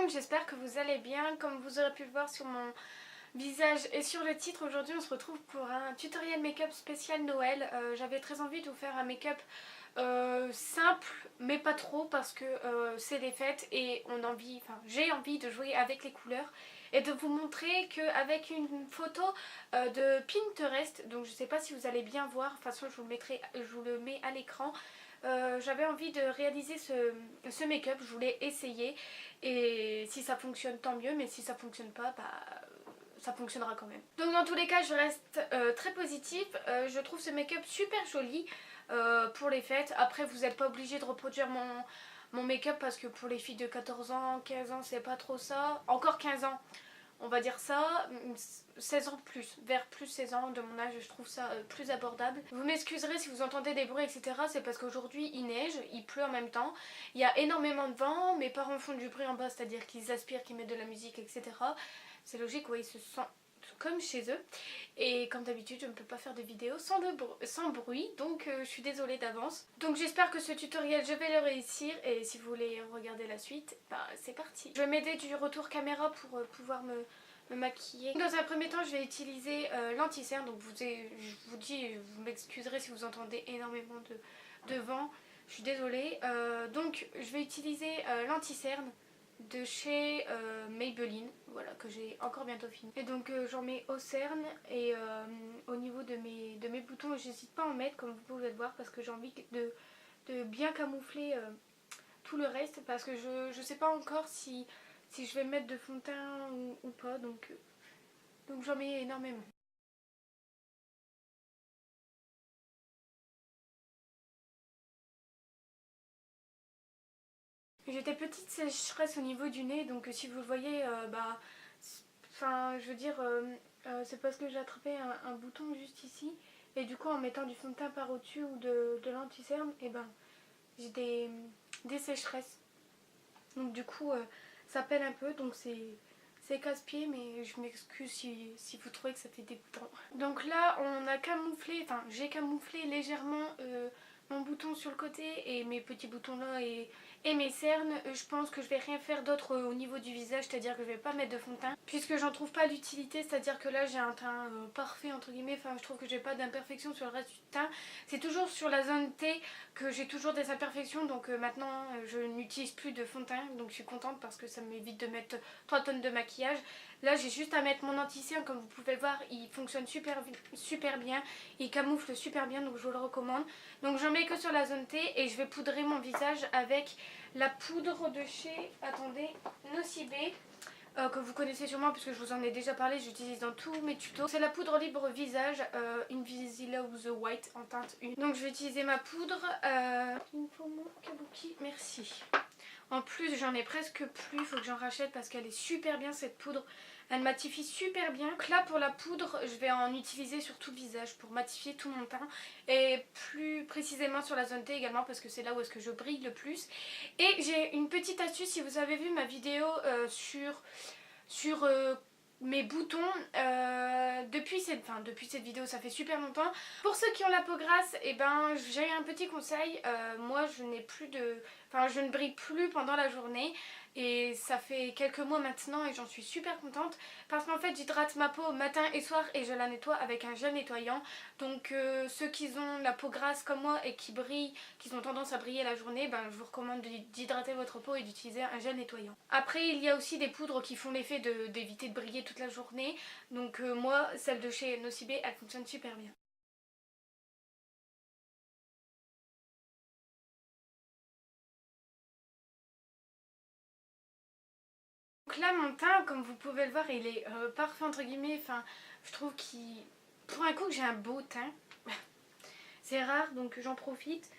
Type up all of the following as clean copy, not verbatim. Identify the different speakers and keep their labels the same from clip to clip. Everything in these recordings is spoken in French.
Speaker 1: monde, j'espère que vous allez bien. Comme vous aurez pu le voir sur mon visage et sur le titre, aujourd'hui on se retrouve pour un tutoriel make-up spécial Noël. J'avais très envie de vous faire un make-up simple mais pas trop parce que c'est les fêtes et j'ai envie de jouer avec les couleurs et de vous montrer qu'avec une photo de Pinterest, donc je sais pas si vous allez bien voir, de toute façon je vous le mets à l'écran. J'avais envie de réaliser ce make-up, je voulais essayer et si ça fonctionne tant mieux, mais si ça fonctionne pas, ça fonctionnera quand même. Donc dans tous les cas je reste très positive, je trouve ce make-up super joli pour les fêtes. Après vous n'êtes pas obligé de reproduire mon make-up parce que pour les filles de 14 ans, 15 ans c'est pas trop ça, encore 15 ans. On va dire ça, 16 ans plus, vers plus 16 ans de mon âge, je trouve ça plus abordable. Vous m'excuserez si vous entendez des bruits etc, c'est parce qu'aujourd'hui il neige, il pleut en même temps, il y a énormément de vent, mes parents font du bruit en bas, c'est-à-dire qu'ils aspirent, qu'ils mettent de la musique etc. C'est logique, ouais, ils se sentent comme chez eux et comme d'habitude je ne peux pas faire de vidéo sans bruit, donc je suis désolée d'avance. Donc j'espère que ce tutoriel je vais le réussir et si vous voulez regarder la suite, c'est parti. Je vais m'aider du retour caméra pour pouvoir me maquiller. Dans un premier temps je vais utiliser l'anti-cerne, donc je vous dis, vous m'excuserez si vous entendez énormément de vent, je suis désolée. Donc je vais utiliser l'anti-cerne de chez Maybelline, voilà, que j'ai encore bientôt fini. Et donc j'en mets au cerne et au niveau de mes boutons, j'hésite pas à en mettre comme vous pouvez le voir parce que j'ai envie de bien camoufler tout le reste parce que je sais pas encore si je vais mettre de fond de teint ou pas, donc j'en mets énormément. J'ai des petites sécheresses au niveau du nez, donc si vous le voyez, je veux dire, c'est parce que j'ai attrapé un bouton juste ici, et du coup en mettant du fond de teint par au-dessus ou de l'anti-cerne, et j'ai des sécheresses. Donc du coup ça pèle un peu, donc c'est casse-pied, mais je m'excuse si vous trouvez que ça fait dégoûtant. Donc là on a camouflé, enfin j'ai camouflé légèrement mon bouton sur le côté et mes petits boutons là et mes cernes. Je pense que je vais rien faire d'autre au niveau du visage, c'est-à-dire que je vais pas mettre de fond de teint puisque j'en trouve pas l'utilité, c'est-à-dire que là j'ai un teint parfait entre guillemets, enfin je trouve que j'ai pas d'imperfection sur le reste du teint. C'est toujours sur la zone T que j'ai toujours des imperfections, donc maintenant je n'utilise plus de fond de teint, donc je suis contente parce que ça m'évite de mettre 3 tonnes de maquillage. Là j'ai juste à mettre mon anti-cerne, comme vous pouvez le voir, il fonctionne super bien, il camoufle super bien, donc je vous le recommande. Donc j'en mets que sur la zone T et je vais poudrer mon visage avec la poudre de chez, attendez, Nocibé. Que vous connaissez sûrement puisque je vous en ai déjà parlé, j'utilise dans tous mes tutos. C'est la poudre libre visage Invisalign White en teinte 1. Donc je vais utiliser ma poudre. Il me faut mon kabuki, merci. En plus j'en ai presque plus, il faut que j'en rachète parce qu'elle est super bien cette poudre. Elle matifie super bien. Donc là pour la poudre je vais en utiliser sur tout le visage pour matifier tout mon teint. Et plus précisément sur la zone T également parce que c'est là où est-ce que je brille le plus. Et j'ai une petite astuce, si vous avez vu ma vidéo sur mes boutons depuis cette vidéo, ça fait super longtemps. Pour ceux qui ont la peau grasse, j'ai un petit conseil. Moi je ne brille plus pendant la journée et ça fait quelques mois maintenant et j'en suis super contente parce qu'en fait j'hydrate ma peau matin et soir et je la nettoie avec un gel nettoyant. Donc ceux qui ont la peau grasse comme moi et qui ont tendance à briller la journée, je vous recommande d'hydrater votre peau et d'utiliser un gel nettoyant. Après il y a aussi des poudres qui font l'effet d'éviter de briller toute la journée, donc moi celle de chez Nocibé elle fonctionne super bien. Donc là mon teint, comme vous pouvez le voir, il est parfait entre guillemets, enfin je trouve qu'il... Pour un coup que j'ai un beau teint, c'est rare donc j'en profite,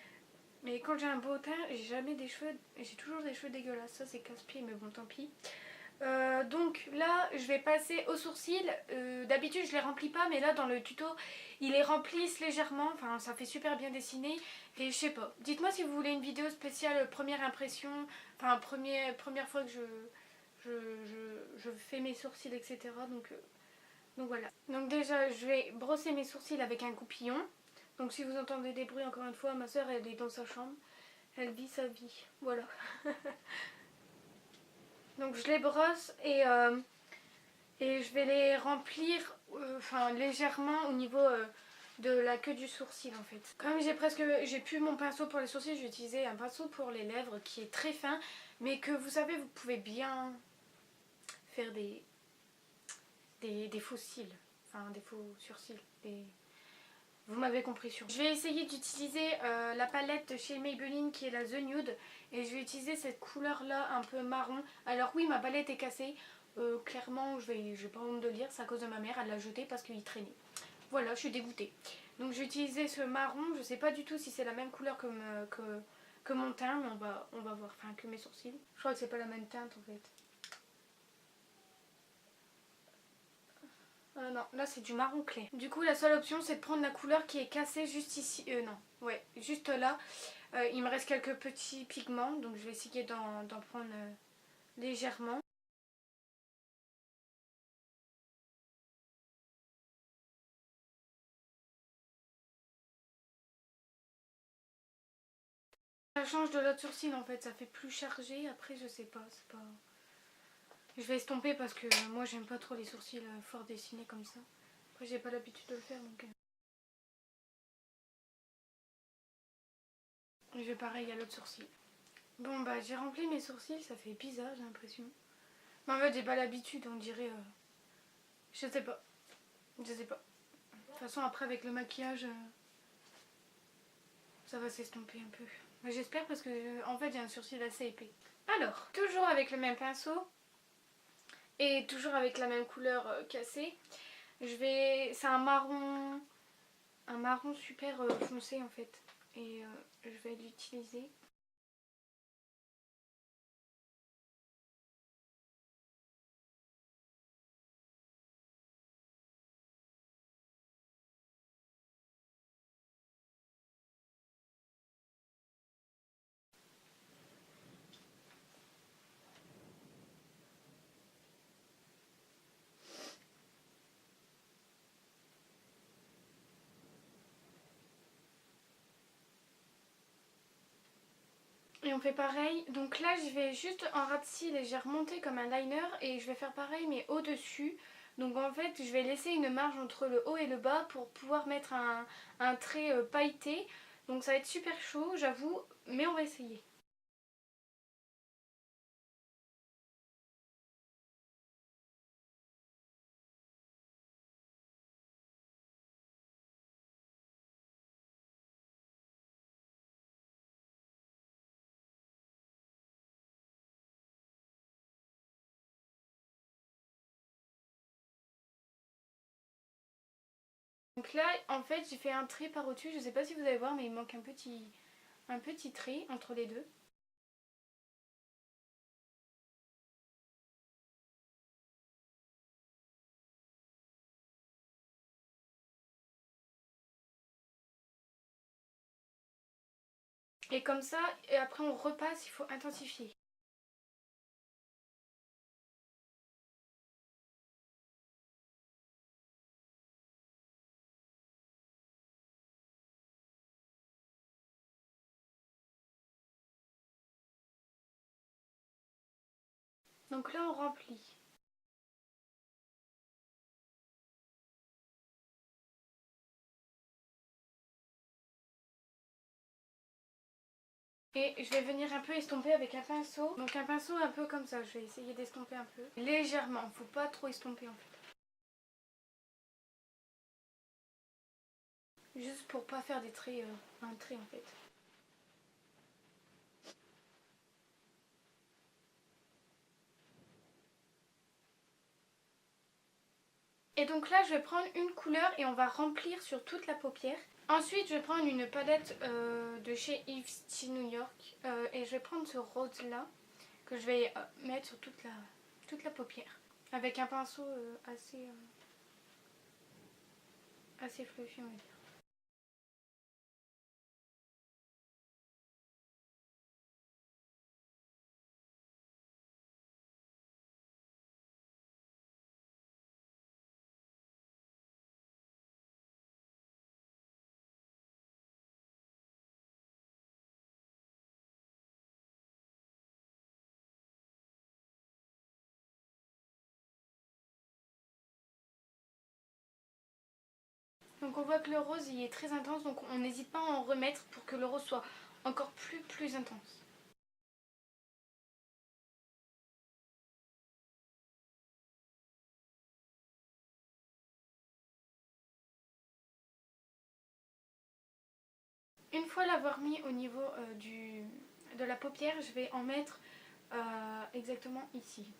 Speaker 1: mais quand j'ai un beau teint j'ai toujours des cheveux dégueulasses, ça c'est casse-pied mais bon tant pis. Donc là je vais passer aux sourcils, d'habitude je les remplis pas mais là dans le tuto ils les remplissent légèrement, enfin ça fait super bien dessiné et je sais pas, dites moi si vous voulez une vidéo spéciale première impression, enfin première fois que je fais mes sourcils etc, donc voilà. Donc déjà je vais brosser mes sourcils avec un coupillon, donc si vous entendez des bruits encore une fois, ma soeur elle est dans sa chambre, elle vit sa vie, voilà. Donc je les brosse et je vais les remplir légèrement au niveau de la queue du sourcil en fait. Comme j'ai plus mon pinceau pour les sourcils, je vais utiliser un pinceau pour les lèvres qui est très fin, mais que vous savez, vous pouvez bien faire des faux cils, enfin des faux sourcils. Vous m'avez compris sûrement. Je vais essayer d'utiliser la palette de chez Maybelline qui est la The Nude, et je vais utiliser cette couleur là un peu marron. Alors oui, ma palette est cassée, clairement j'ai pas honte de le dire, c'est à cause de ma mère, elle l'a jeté parce qu'il traînait. Voilà, je suis dégoûtée. Donc je vais utiliser ce marron, je sais pas du tout si c'est la même couleur que mon teint, mais on va voir, enfin que mes sourcils. Je crois que c'est pas la même teinte en fait. Non, là c'est du marron clair. Du coup la seule option c'est de prendre la couleur qui est cassée juste ici. Non, ouais, juste là. Il me reste quelques petits pigments, donc je vais essayer d'en prendre légèrement. Ça change de l'autre sourcil en fait, ça fait plus chargé. Après je sais pas, c'est pas... Je vais estomper parce que moi j'aime pas trop les sourcils fort dessinés comme ça. Après j'ai pas l'habitude de le faire donc... Je vais pareil à l'autre sourcil. Bon bah j'ai rempli mes sourcils, ça fait bizarre j'ai l'impression. Mais en fait j'ai pas l'habitude, on dirait... Je sais pas. Je sais pas. De toute façon après avec le maquillage, ça va s'estomper un peu. Mais j'espère parce que en fait j'ai un sourcil assez épais. Alors, toujours avec le même pinceau et toujours avec la même couleur cassée, c'est un marron super foncé en fait. Et je vais l'utiliser. Et on fait pareil. Donc là je vais juste en ras de cils et j'ai remonté comme un liner et je vais faire pareil mais au-dessus. Donc en fait je vais laisser une marge entre le haut et le bas pour pouvoir mettre un trait pailleté. Donc ça va être super chaud j'avoue, mais on va essayer. Donc là en fait j'ai fait un trait par au-dessus, je sais pas si vous allez voir mais il manque un petit trait entre les deux. Et comme ça, et après on repasse, il faut intensifier. Donc là on remplit. Et je vais venir un peu estomper avec un pinceau. Donc un pinceau un peu comme ça, je vais essayer d'estomper un peu. Légèrement, faut pas trop estomper en fait. Juste pour pas faire des traits, un trait en fait. Et donc là je vais prendre une couleur et on va remplir sur toute la paupière. Ensuite je vais prendre une palette de chez Yves Saint New York et je vais prendre ce rose là que je vais mettre sur toute la paupière. Avec un pinceau assez fluffy on va dire. Donc on voit que le rose il est très intense, donc on n'hésite pas à en remettre pour que le rose soit encore plus intense. Une fois l'avoir mis au niveau de la paupière, je vais en mettre exactement ici.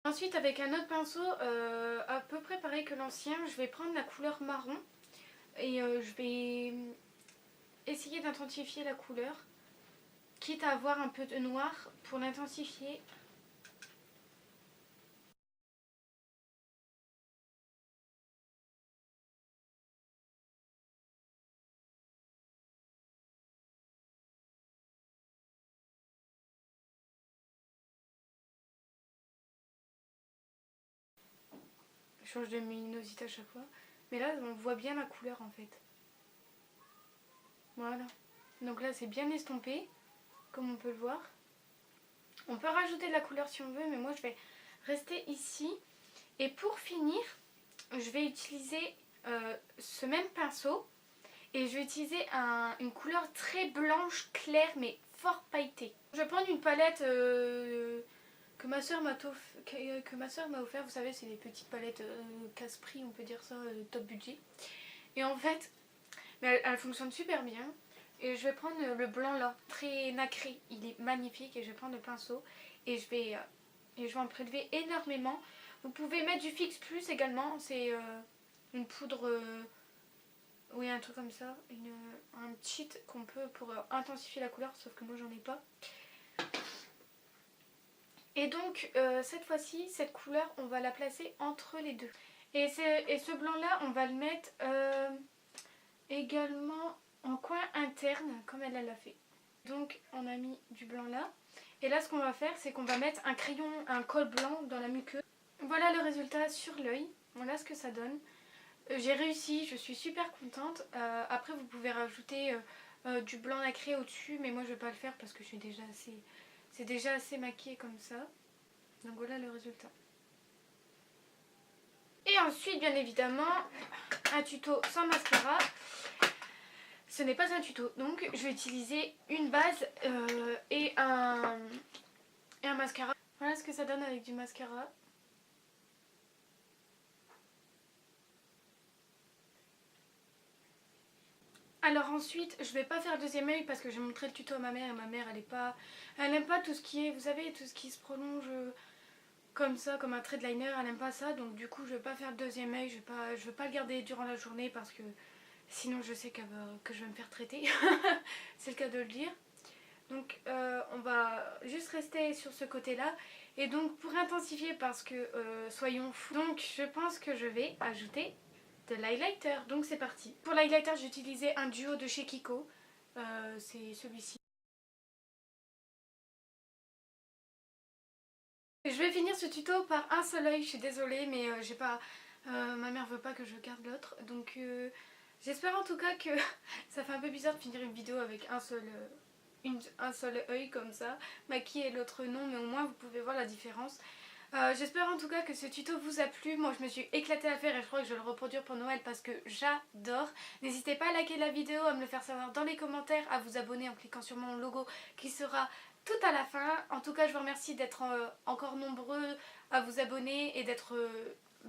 Speaker 1: Ensuite avec un autre pinceau à peu près pareil que l'ancien, je vais prendre la couleur marron et je vais essayer d'intensifier la couleur, quitte à avoir un peu de noir pour l'intensifier. Je change de luminosité à chaque fois, mais là on voit bien la couleur en fait. Voilà, donc là c'est bien estompé, comme on peut le voir. On peut rajouter de la couleur si on veut, mais moi je vais rester ici. Et pour finir, je vais utiliser ce même pinceau et je vais utiliser une couleur très blanche claire mais fort pailletée. Je vais prendre une palette que ma soeur m'a offert. Vous savez, c'est des petites palettes casse-prix, on peut dire ça, top budget. Et en fait, elle fonctionne super bien. Et je vais prendre le blanc là, très nacré, il est magnifique. Et je vais prendre le pinceau et je vais en prélever énormément. Vous pouvez mettre du Fix Plus également, c'est une poudre, oui un truc comme ça, un cheat qu'on peut pour intensifier la couleur, sauf que moi j'en ai pas. Et donc cette fois-ci, cette couleur, on va la placer entre les deux. Et ce blanc là, on va le mettre également en coin interne, comme elle l'a fait. Donc on a mis du blanc là. Et là ce qu'on va faire, c'est qu'on va mettre un crayon, un col blanc dans la muqueuse. Voilà le résultat sur l'œil, voilà ce que ça donne. J'ai réussi, je suis super contente. Après vous pouvez rajouter du blanc nacré au-dessus, mais moi je vais pas le faire parce que je suis déjà assez, c'est déjà assez maquillé comme ça. Donc voilà le résultat. Et ensuite bien évidemment un tuto sans mascara. Ce n'est pas un tuto, donc je vais utiliser une base et un mascara. Voilà ce que ça donne avec du mascara. Alors ensuite, je vais pas faire le deuxième œil parce que j'ai montré le tuto à ma mère et ma mère elle aime pas tout ce qui est, vous savez, tout ce qui se prolonge comme ça, comme un trait de liner, elle aime pas ça. Donc du coup, je vais pas faire le deuxième œil, je vais pas le garder durant la journée parce que sinon je sais que je vais me faire traiter. C'est le cas de le dire. Donc on va juste rester sur ce côté là. Et donc pour intensifier, parce que soyons fous, donc je pense que je vais ajouter de l'highlighter. Donc c'est parti. Pour l'highlighter, j'ai utilisé un duo de chez Kiko. C'est celui-ci. Je vais finir ce tuto par un seul œil, je suis désolée, mais j'ai pas, ma mère veut pas que je garde l'autre. Donc j'espère en tout cas que ça fait un peu bizarre de finir une vidéo avec un seul œil comme ça, maquillé et l'autre non, mais au moins vous pouvez voir la différence. J'espère en tout cas que ce tuto vous a plu. Moi je me suis éclatée à le faire et je crois que je vais le reproduire pour Noël parce que j'adore. N'hésitez pas à liker la vidéo, à me le faire savoir dans les commentaires, à vous abonner en cliquant sur mon logo qui sera tout à la fin. En tout cas je vous remercie d'être encore nombreux à vous abonner et d'être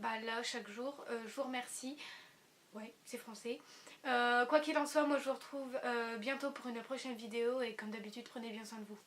Speaker 1: là chaque jour. Je vous remercie. Ouais, c'est français. Quoi qu'il en soit, moi je vous retrouve bientôt pour une prochaine vidéo et comme d'habitude prenez bien soin de vous.